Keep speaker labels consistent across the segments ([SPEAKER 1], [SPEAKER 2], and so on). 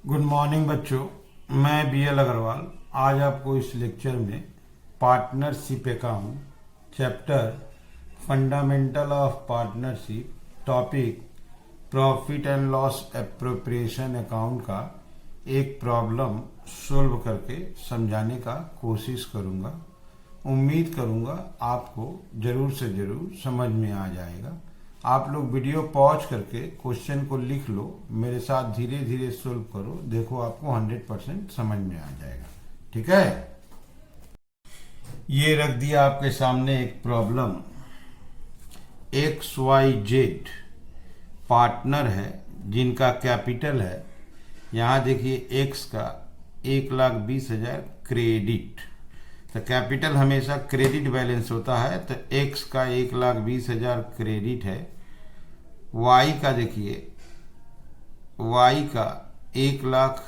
[SPEAKER 1] Good morning बच्चों, मैं BL. Agarwal आज आपको इस लेक्चर में partnership account chapter fundamental of partnership topic profit and loss appropriation account का एक प्रॉब्लम सोल्व करके समझाने का कोशिश करूंगा। उम्मीद करूंगा आपको ज़रूर से ज़रूर समझ में आ जाएगा। आप लोग वीडियो पॉज करके क्वेश्चन को लिख लो, मेरे साथ धीरे धीरे सोल्व करो, देखो आपको 100% समझ में आ जाएगा। ठीक है, ये रख दिया आपके सामने एक प्रॉब्लम। XYZ पार्टनर है जिनका कैपिटल है, यहाँ देखिए X का 1,20,000 क्रेडिट, तो कैपिटल हमेशा क्रेडिट बैलेंस होता है, तो X का 1,20,000 क्रेडिट है। Y का देखिए Y का 1,00,000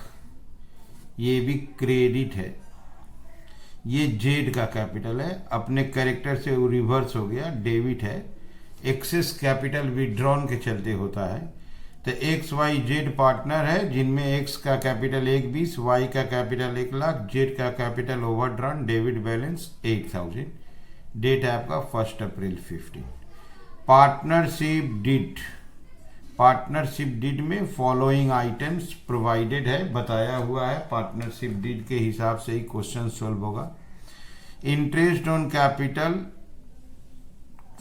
[SPEAKER 1] ये भी क्रेडिट है। ये Z का कैपिटल है, अपने कैरेक्टर से वो रिवर्स हो गया, डेबिट है। एक्सेस कैपिटल विड्रॉन के चलते होता है। तो XYZ पार्टनर है जिनमें X का कैपिटल 1,20,000, Y का कैपिटल 1,00,000, Z का capital overdrawn, debit balance 8,000। Date है आपका 1 अप्रैल 15। पार्टनरशिप डीड में फॉलोइंग आइटम्स प्रोवाइडेड है, बताया हुआ है। पार्टनरशिप डीड के हिसाब से ही क्वेश्चन सोल्व होगा। इंटरेस्ट ऑन कैपिटल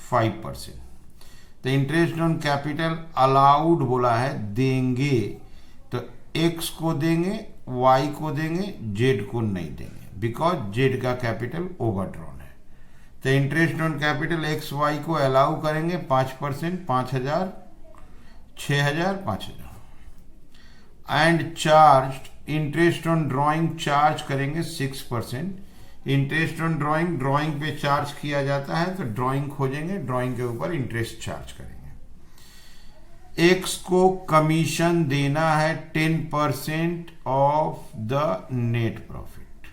[SPEAKER 1] 5%, तो इंटरेस्ट ऑन कैपिटल अलाउड बोला है, देंगे तो X को देंगे, Y को देंगे, Z को नहीं देंगे, बिकॉज Z का कैपिटल ओवरड्रॉन है। तो इंटरेस्ट ऑन कैपिटल XY को अलाउ करेंगे 5%, 5,000, 6,000, 5,000। And charge interest on drawing charge करेंगे 6%। इंटरेस्ट ऑन ड्राइंग पे चार्ज किया जाता है, तो ड्राइंग खोजेंगे, ड्राइंग के ऊपर इंटरेस्ट चार्ज करेंगे। X को कमीशन देना है 10% of the net profit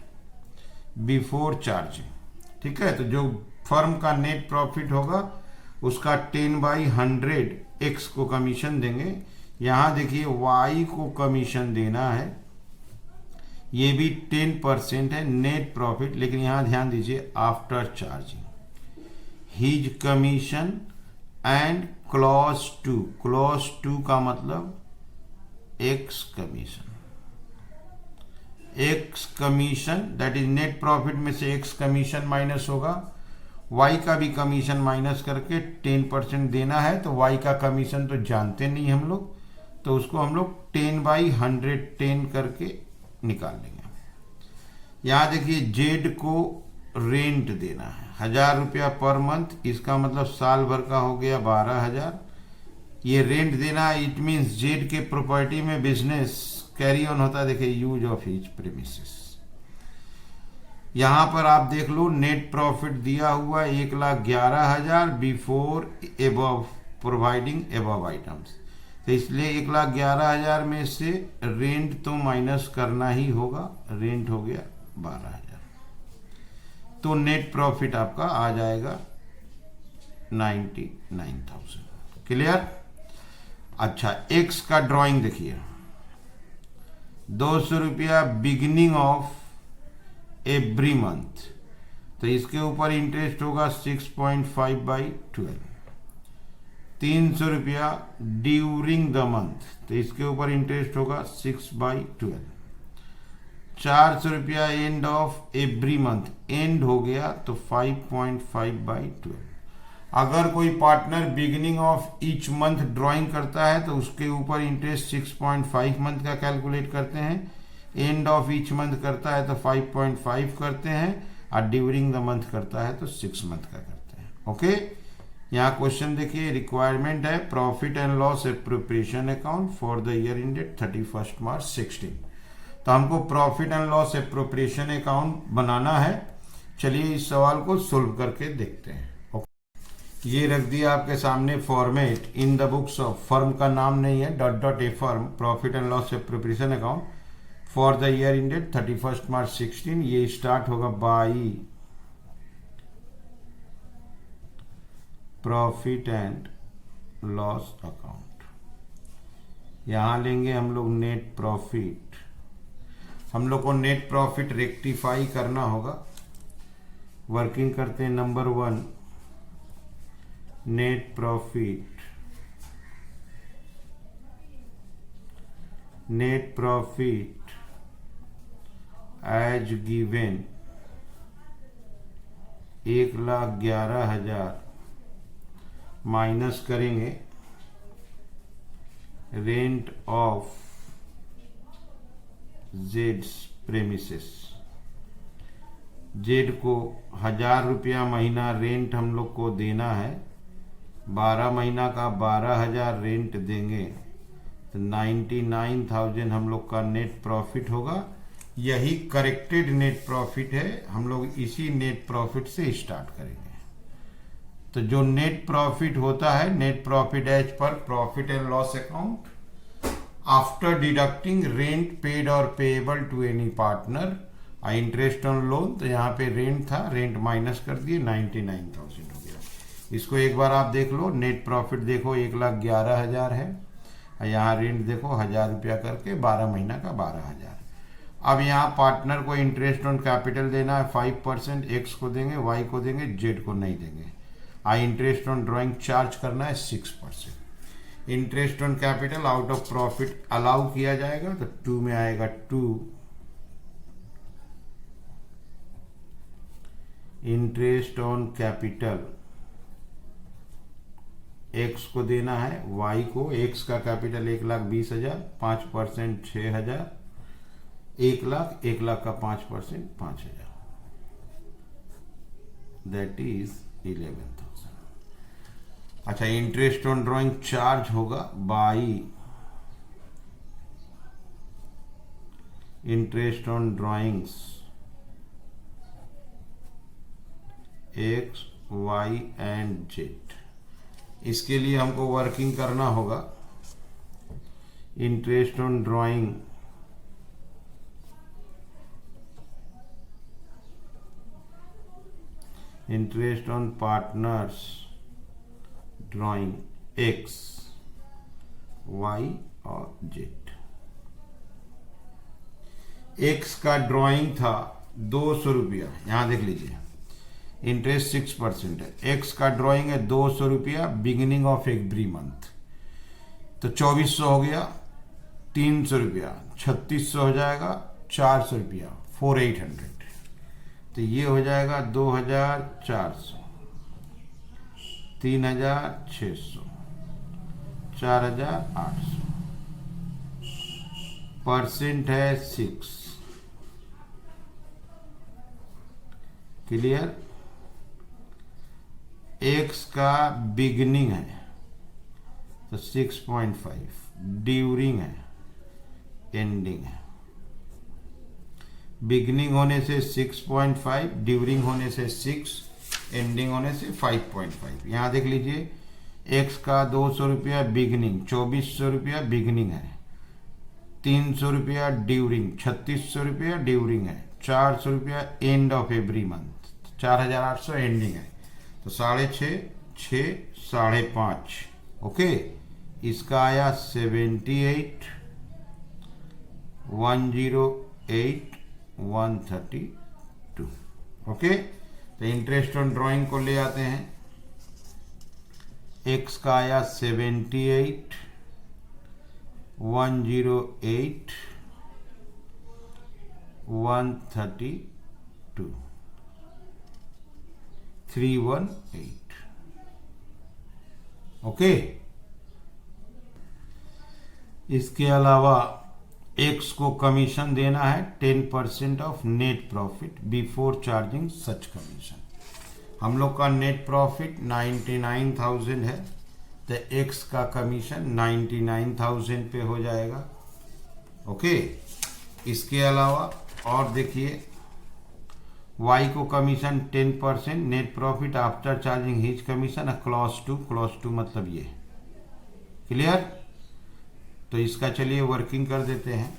[SPEAKER 1] before charging. ठीक है, तो जो फर्म का नेट प्रॉफिट होगा उसका 10/100 X को कमीशन देंगे। यहां देखिए Y को कमीशन देना है, ये भी 10% है नेट प्रॉफिट, लेकिन यहां ध्यान दीजिए after charging. His commission and clause 2 का मतलब X commission that is net profit में से X कमीशन माइनस होगा, Y का भी कमीशन माइनस करके 10% देना है। तो Y का कमीशन तो जानते नहीं हम लोग, तो उसको हम लोग 10/110 करके निकाल लेंगे। यहाँ देखिए Z को रेंट देना है 1,000 रुपया पर मंथ, इसका मतलब साल भर का हो गया 12,000। ये रेंट देना है, इट मीन्स Z के प्रॉपर्टी में बिजनेस कैरी ऑन होता है। देखिए यूज ऑफ हिज प्रीमिसेस, यहां पर आप देख लो नेट प्रॉफिट दिया हुआ 1,11,000 before above providing above items, तो इसलिए 1,11,000 में से रेंट तो माइनस करना ही होगा। रेंट हो गया 12,000, तो नेट प्रॉफिट आपका आ जाएगा 99,000। क्लियर? अच्छा, X का ड्राइंग देखिए 200 रुपया बिगिनिंग ऑफ एवरी मंथ, तो इसके ऊपर इंटरेस्ट होगा 6.5/12। 300 रुपया ड्यूरिंग द मंथ, तो इसके ऊपर इंटरेस्ट होगा 6/12। 400 रुपया end of every month, and हो गया तो 5.5/12। अगर कोई partner beginning of each month drawing करता है तो उसके ऊपर इंटरेस्ट 6.5 मंथ का कैलकुलेट करते हैं, एंड ऑफ ईच मंथ करता है तो 5.5 करते हैं, और ड्यूरिंग द मंथ करता है तो 6 मंथ का करते हैं। ओके, यहाँ क्वेश्चन देखिए, रिक्वायरमेंट है profit and loss appropriation account for the year ended 31 March 16। तो हमको profit and loss appropriation account बनाना है। चलिए इस सवाल को सोल्व करके देखते हैं। ये रख दिया आपके सामने format in the books of, firm का नाम नहीं है, dot A firm profit and loss appropriation account for the year ended 31 March 16। ये स्टार्ट होगा by profit and loss account. यहाँ लेंगे हम लोग नेट प्रॉफिट। हम लोग को नेट प्रॉफिट रेक्टिफाई करना होगा। वर्किंग करते हैं। Number 1, net profit, net profit as given 1,11,000 minus करेंगे रेंट ऑफ जेड्स प्रेमिसेस। जेड को 1,000 रुपया महीना रेंट हम लोग को देना है, 12 महीना का 12,000 रेंट देंगे तो 99,000 हम लोग का नेट प्रॉफिट होगा। यही करेक्टेड नेट प्रॉफिट है। हम लोग इसी नेट प्रॉफिट से स्टार्ट करेंगे। तो जो नेट प्रॉफिट होता है, net profit as per profit and loss account after deducting rent paid और payable to any partner, interest on loan. तो यहाँ पे रेंट था, रेंट माइनस कर दिए, 99,000 हो गया। इसको एक बार आप देख लो। नेट प्रॉफिट देखो 1,11,000 है, यहाँ रेंट देखो 1,000 रुपया करके 12 महीना का 12,000। अब यहाँ पार्टनर को इंटरेस्ट ऑन कैपिटल देना है 5%, एक्स को देंगे, वाई को देंगे, जेड को नहीं देंगे। इंटरेस्ट ऑन ड्राइंग चार्ज करना है 6%। Interest on capital out of profit allow किया जाएगा तो 2 में आएगा 2। इंटरेस्ट ऑन कैपिटल एक्स को देना है, वाई को। एक्स का कैपिटल 1,20,000, 5% 6,000, 1,00,000, 1,00,000 का 5% 5,000, दैट इज 11,000। अच्छा, इंटरेस्ट ऑन ड्राइंग चार्ज होगा by interest on drawings X, Y and Z. इसके लिए हमको वर्किंग करना होगा। Interest on drawing interest on partners drawing X, Y और जेड। एक्स का ड्राइंग था 200 रुपया, यहां देख लीजिए इंटरेस्ट 6% है। एक्स का ड्राइंग है 200 रुपया बिगिनिंग ऑफ एवरी मंथ, तो 2,400 हो गया, 300 रुपया, 3,600 हो जाएगा, 400 रुपया 4,800। तो ये हो जाएगा 2,400, 3,600, 4,800। परसेंट है 6। क्लियर? एक्स का बिगनिंग है तो 6.5, ड्यूरिंग है, एंडिंग है। बिगनिंग होने से 6.5, ड्यूरिंग होने से 6, एंडिंग होने से 5.5। यहाँ देख लीजिए एक्स का 200 रुपया बिगनिंग, 2,400 रुपया बिगनिंग है, 300 रुपया ड्यूरिंग, 3,600 रुपया ड्यूरिंग है, 400 रुपया end of every month, 4,800 ending है। तो 6.5, 6, 5.5। ओके, इसका आया 78, 108, 132। ओके, तो इंटरेस्ट ऑन ड्राइंग को ले आते हैं। एक्स का आया 78, 108, 132, 318। ओके, इसके अलावा एक्स को कमीशन देना है 10% of net profit before charging such commission. हम लोग का नेट प्रॉफिट 99,000 है, तो एक्स का कमीशन 99,000 पे हो जाएगा। ओके, इसके अलावा और देखिए वाई को commission 10% net profit after charging his commission clause 2 मतलब ये। क्लियर? तो इसका चलिए वर्किंग कर देते हैं।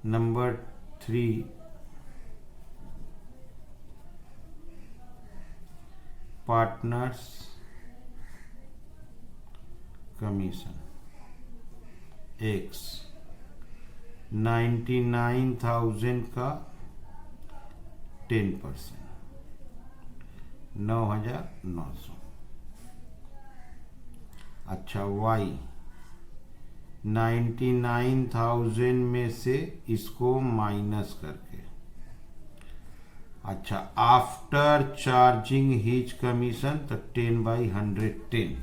[SPEAKER 1] नंबर 3, पार्टनर्स कमीशन एक्स 99,000 का 10%, 9,900। अच्छा, वाई 99,000 में से इसको माइनस करके, अच्छा, आफ्टर चार्जिंग हिज कमीशन तो 10/110,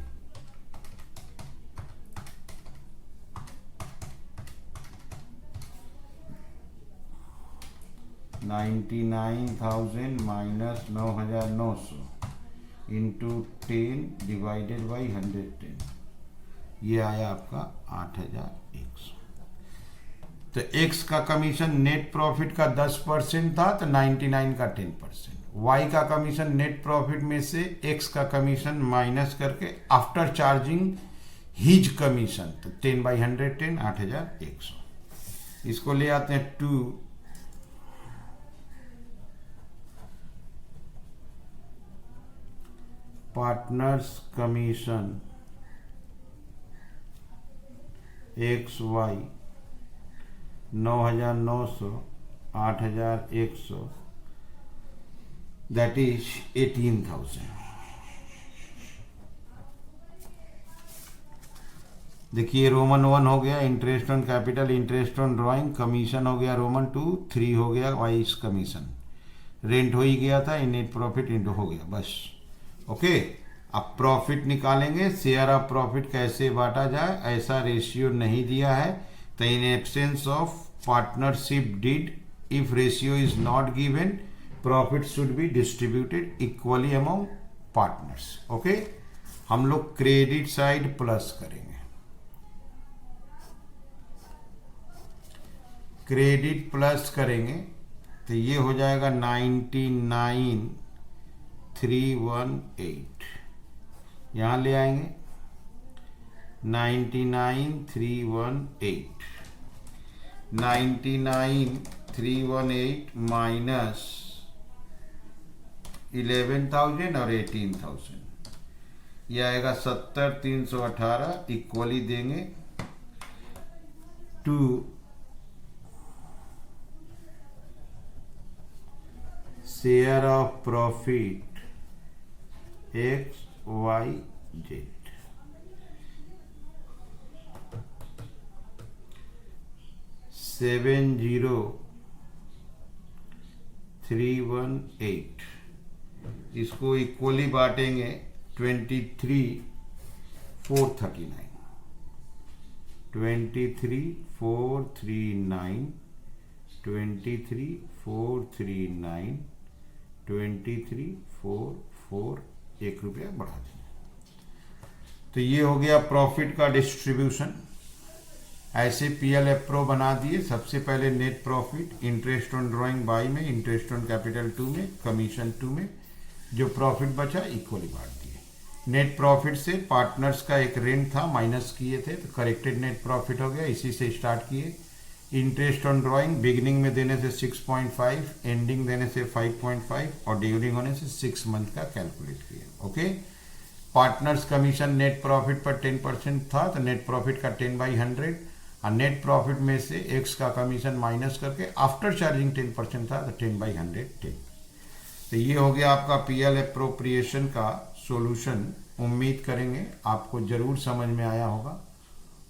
[SPEAKER 1] 99,000 माइनस 9,900 इंटू 10 डिवाइडेड बाई 110, ये आया आपका 8,100। तो एक्स का कमीशन नेट प्रॉफिट का 10% था, तो 99 का 10%। वाई का कमीशन नेट प्रॉफिट में से एक्स का कमीशन माइनस करके आफ्टर चार्जिंग हिज कमीशन, तो 10/110, 8,100। इसको ले आते हैं 2 partners commission X Y 9,900, 8,100, that is 18,000। देखिए रोमन 1 हो गया interest on capital, interest on drawing, commission हो गया रोमन 2, 3 हो गया वाइस कमीशन, रेंट हो ही गया था, नेट प्रॉफिट इंटू हो गया, बस। ओके, अब प्रॉफिट निकालेंगे। शेयर ऑफ प्रॉफिट कैसे बांटा जाए, ऐसा रेशियो नहीं दिया है, तो in absence of partnership deed, if ratio is not given, profit should be distributed equally among partners. Okay, हम लोग क्रेडिट साइड प्लस करेंगे, क्रेडिट प्लस करेंगे तो ये हो जाएगा 99,318, यहां ले आएंगे 99,318, 99,318 माइनस 11,000 और 18,000, यह आएगा 70,318, इक्वली देंगे to share of profit X Y Z, $70,318, इसको इक्वली बांटेंगे 23,439, 23,439, 23,439, 23,441, 1 रुपया बढ़ा देंगे। तो ये हो गया प्रॉफिट का डिस्ट्रीब्यूशन। ऐसे PL प्रो बना दिए। सबसे पहले net profit, interest on drawing by में, इंटरेस्ट ऑन कैपिटल 2 में, कमीशन 2 में, जो प्रॉफिट बचा इक्वली बांट दिए। नेट प्रॉफिट से पार्टनर्स का एक रेंट था माइनस किए थे, तो करेक्टेड नेट प्रॉफिट हो गया, इसी से स्टार्ट किए। इंटरेस्ट ऑन ड्राइंग बिगिनिंग में देने से 6.5, एंडिंग देने से 5.5 और ड्यूरिंग होने से 6 मंथ का कैलकुलेट किया। Okay, partners commission net profit पर 10% था, तो नेट प्रॉफिट का 10/100, और नेट प्रॉफिट में से एक्स का कमीशन माइनस करके आफ्टर चार्जिंग 10% था, तो 10/110। तो ये हो गया आपका PL एप्रोप्रिएशन का सॉल्यूशन। उम्मीद करेंगे आपको जरूर समझ में आया होगा।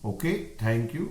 [SPEAKER 1] Okay, thank you.